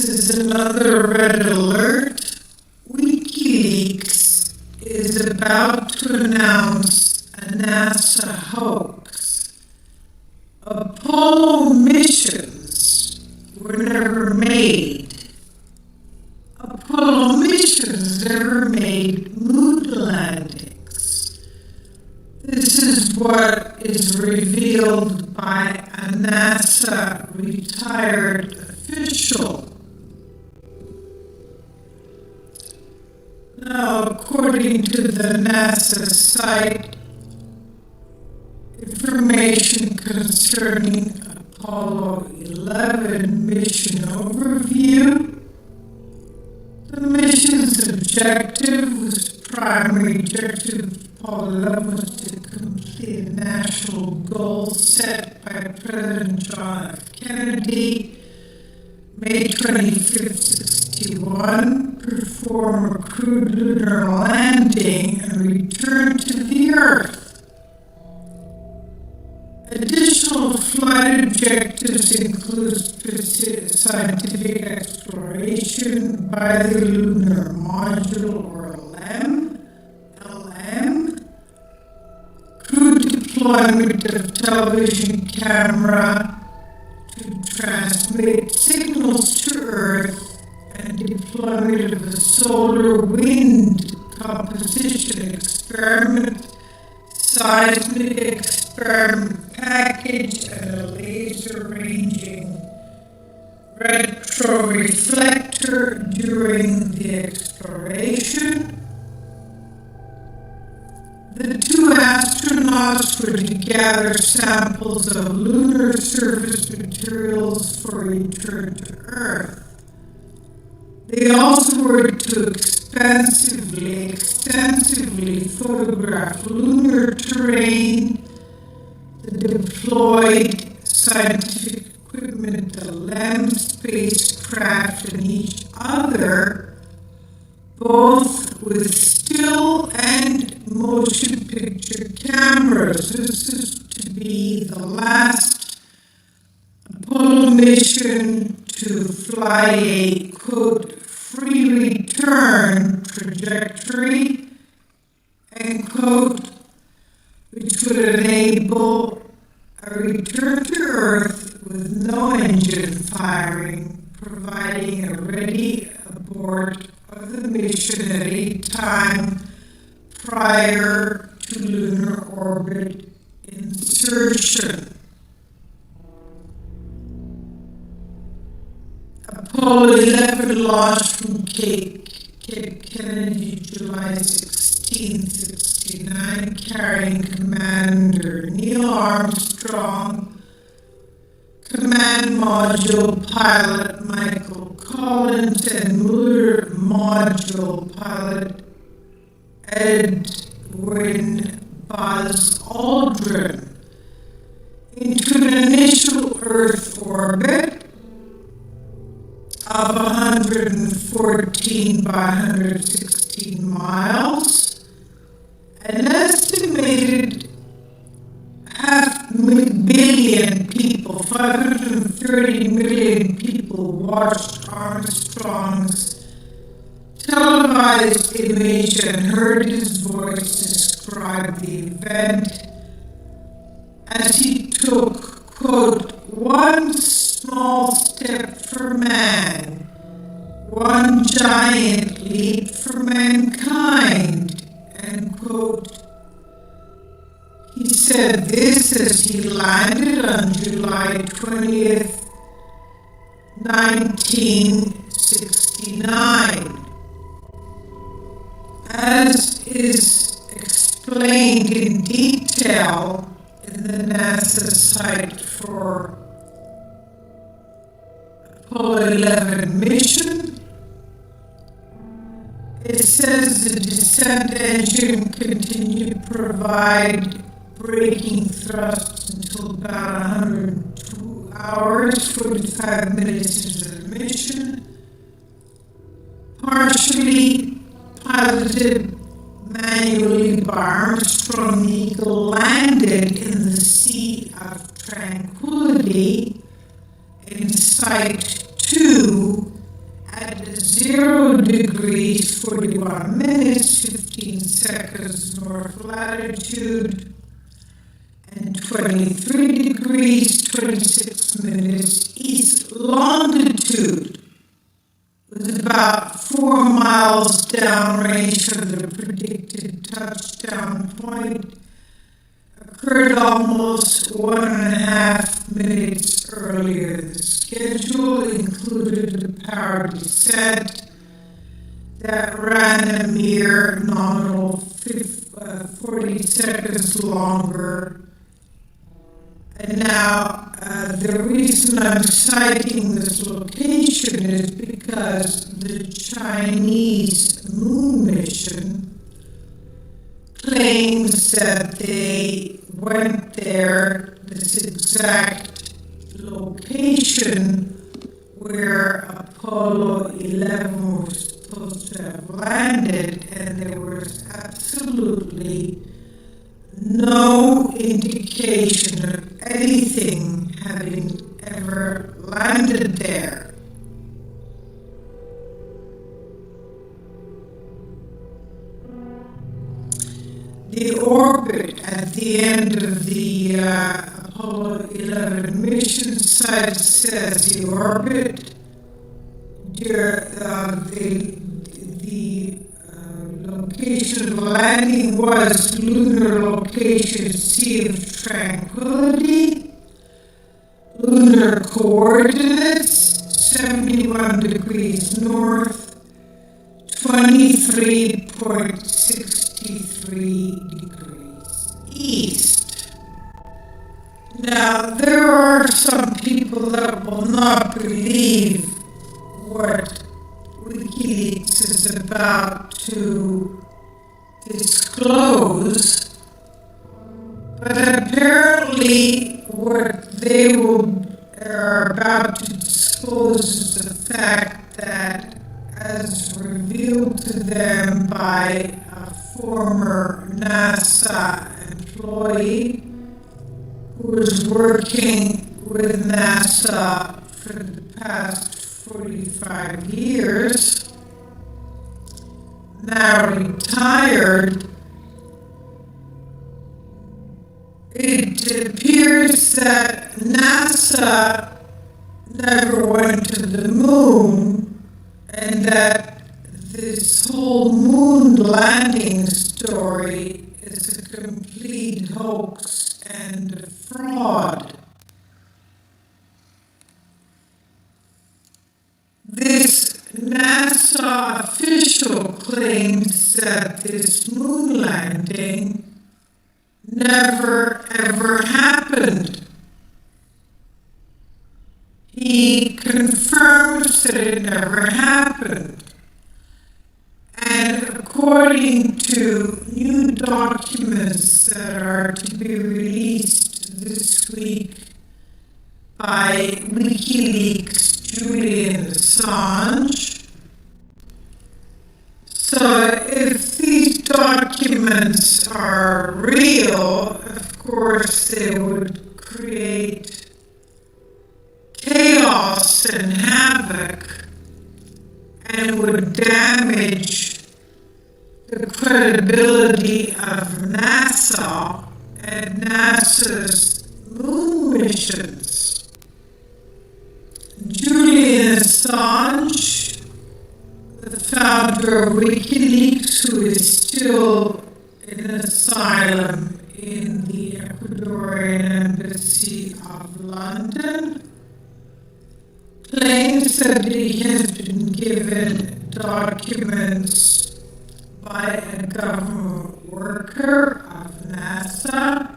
is another red alert. WikiLeaks is about to announce a NASA hoax. Apollo missions were never made. Apollo missions never made moon landings. This is what is revealed by a NASA retired official. Now, according to the NASA site, information concerning Apollo 11 mission overview. The mission's primary objective of Apollo 11 was to complete a national goal set by President John F. Kennedy, May 25th, 1961, perform a crewed lunar landing and return to the Earth. Additional flight objectives include scientific exploration by the Lunar Module, or LM, crew deployment of television camera to transmit signals to Earth, and deployment of a solar wind composition experiment, seismic experiment package, and a laser ranging retroreflector during the exploration. The two astronauts were to gather samples of lunar surface materials for return to Earth. They also were to extensively photograph lunar terrain, the deployed scientific equipment, the LEM spacecraft, and each other, both with still and motion picture cameras. This is to be the last Apollo mission to fly a, quote, free return trajectory, end quote, which would enable a return to Earth with no engine firing, providing a ready abort of the mission at any time prior to lunar orbit insertion. Apollo 11 launched from Cape Kennedy, July 16, 1969, carrying Commander Neil Armstrong, Command Module Pilot Michael Collins, and Lunar Module Pilot Edwin Buzz Aldrin into an initial Earth orbit of 114 by 116 miles. An estimated 500 million people, 530 million people watched Armstrong's televised image and heard his voice describe the event as he took, quote, one small step for man, one giant leap for mankind, end quote. He said this as he landed on July 20th, 1969. As is explained in detail in the NASA site for Apollo 11 mission, it says the descent engine continued to provide braking thrust until about 102 hours, 45 minutes into the mission. Partially piloted manually by Armstrong, the Eagle landed in the Sea of Tranquility in Site 2 at 0 degrees 41 minutes 15 seconds north latitude and 23 degrees 26 minutes east longitude, with about 4 miles downrange from the predicted touchdown point, occurred almost 1.5 minutes earlier. The schedule included a power descent that ran a mere nominal 40 seconds longer. And now, the reason I'm citing this location is because the Chinese moon mission claims that they went there, this exact location where Apollo 11 was supposed to have landed, and there was absolutely no indication of anything having ever landed there. The orbit at the end of the Apollo 11 mission site says the orbit, the location of landing was lunar location Sea of Tranquility, lunar coordinates 71 degrees north, 23.63 degrees east. Now, there are some people that will not believe what WikiLeaks is about to disclose, but apparently what they are about to disclose is the fact that, as revealed to them by a former NASA employee who was working with NASA for the past 45 years, now retired, it appears that NASA never went to the moon, and that this whole moon landing story is a complete hoax and a fraud. This NASA official claims that this moon landing never ever happened. He confirms that it never happened. And according to new documents that are to be released this week by WikiLeaks Julian Assange, so if these documents are real, of course they would create chaos and havoc and would damage the credibility of NASA and NASA's moon missions. Julian Assange, the founder of WikiLeaks, who is still in asylum in the Ecuadorian Embassy of London, claims that he has been given documents by a government worker of NASA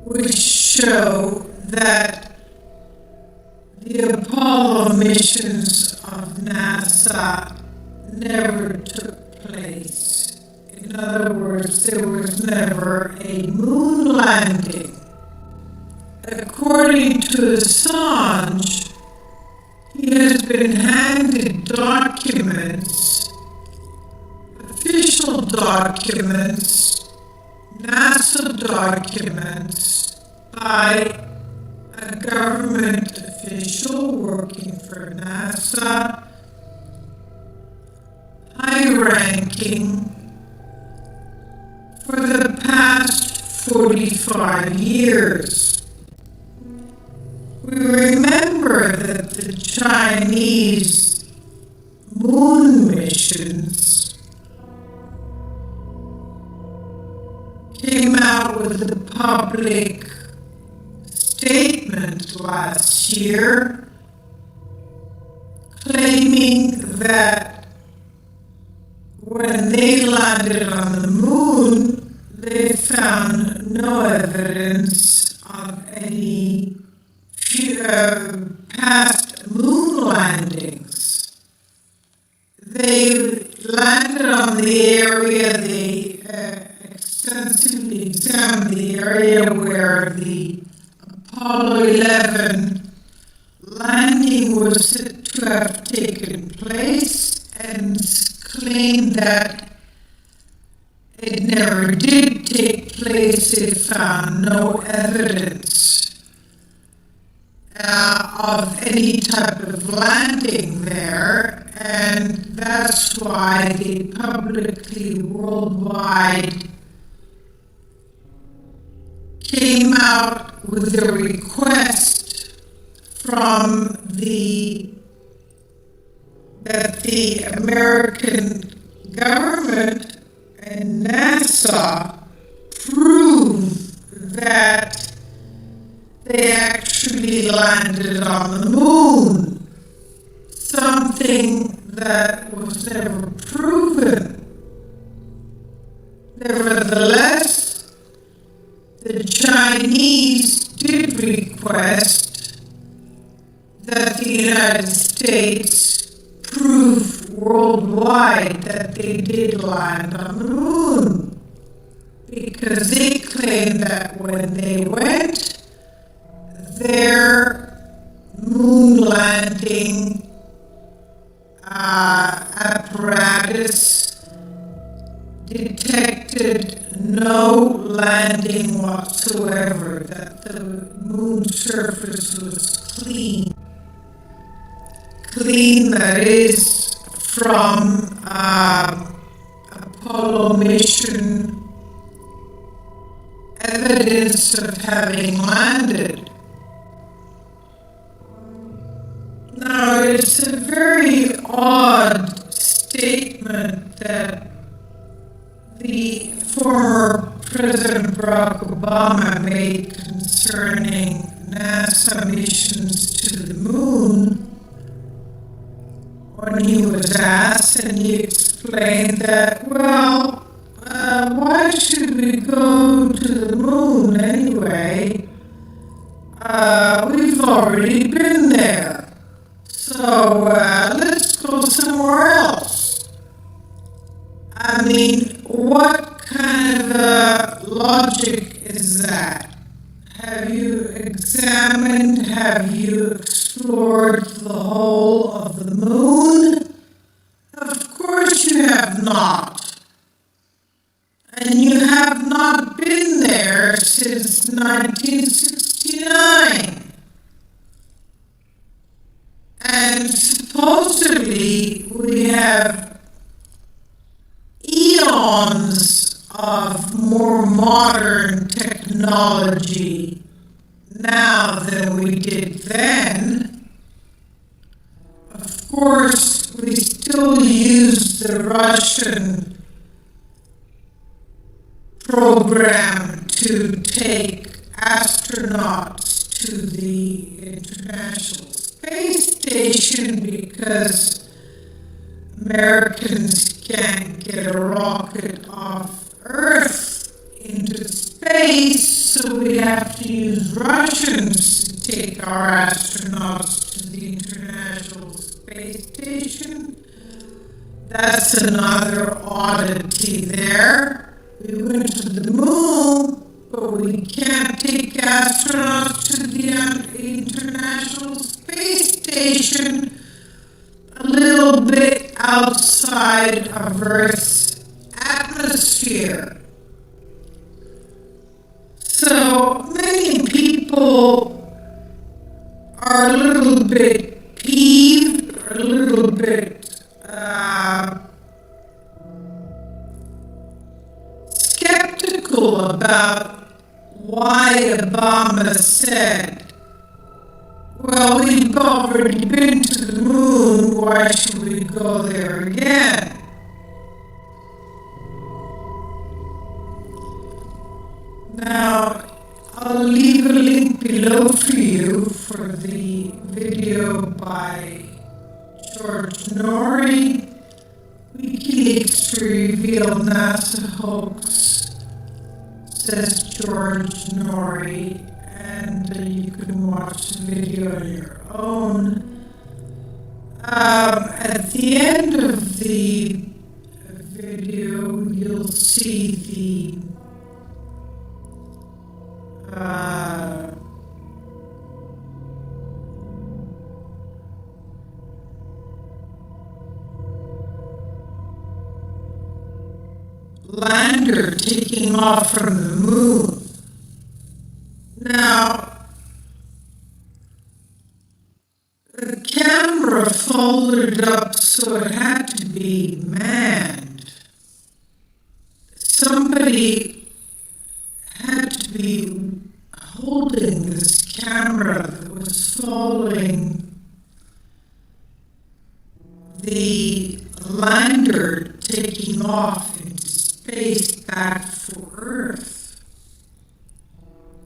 which show that the Apollo missions of NASA never took place. In other words, there was never a moon landing. According to Assange, he has been handed documents, official documents, NASA documents, by a government official working for NASA, high-ranking for the past 45 years. We remember that the Chinese moon missions came out with a public statement last year claiming that when they landed on the moon, they found no evidence of any past moon landings. They landed on the area, they extensively examined the area where the Apollo 11 landing was said to have taken place and claimed that it never did take place. It found no evidence of any type of landing there, and that's why they publicly worldwide came out with a request from that the American government and NASA prove that they actually landed on the moon, something that was never proven. Nevertheless, the Chinese did request that the United States prove worldwide that they did land on the moon, because they claim that when they went, their moon landing apparatus detected no landing whatsoever, that the moon surface was clean. Clean, that is, from Apollo mission evidence of having landed. Now, it's a very odd statement that the former President Barack Obama made concerning NASA missions to the moon when he was asked, and he explained that, well, why should we go to the moon anyway? We've already been there. So let's go somewhere else. I mean, what kind of logic is that? Have you examined, have you explored the whole of the moon? Of course you have not. And you have not been there since 1969. And supposedly we have eons of more modern technology now than we did then. Of course, we still use the Russian program to take astronauts to the International Space Station because Americans can't get a rocket off Earth into space, so we have to use Russians to take our astronauts to the International Space Station. That's another oddity there. We went to the moon, but we can't take astronauts to the International Space Station a little bit outside of Earth's atmosphere. So many people are are a little bit peeved, or a little bit skeptical about why Obama said, well, we've already been to the moon, why should we go there again? Now, I'll leave a link below for you for the video by George Norrie, WikiLeaks reveal NASA hoax, says George Norrie, and you can watch the video on your own. At the end of the video, you'll see the lander taking off from the moon. Now, the camera folded up so it had to be manned. Somebody had to be holding this camera that was following the lander taking off into space back for Earth.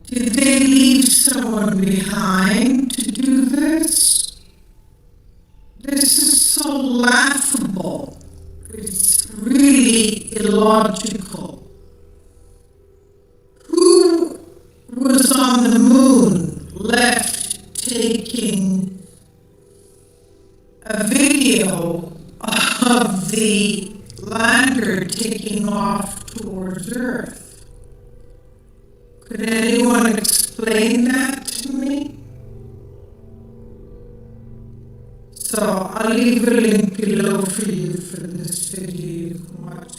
Did they leave someone behind to do this? This is so laughable. It's really illogical. Who was on the moon left taking a video of the lander taking off towards Earth? Could anyone explain that to me? So I'll leave a link below for you for this video. You can watch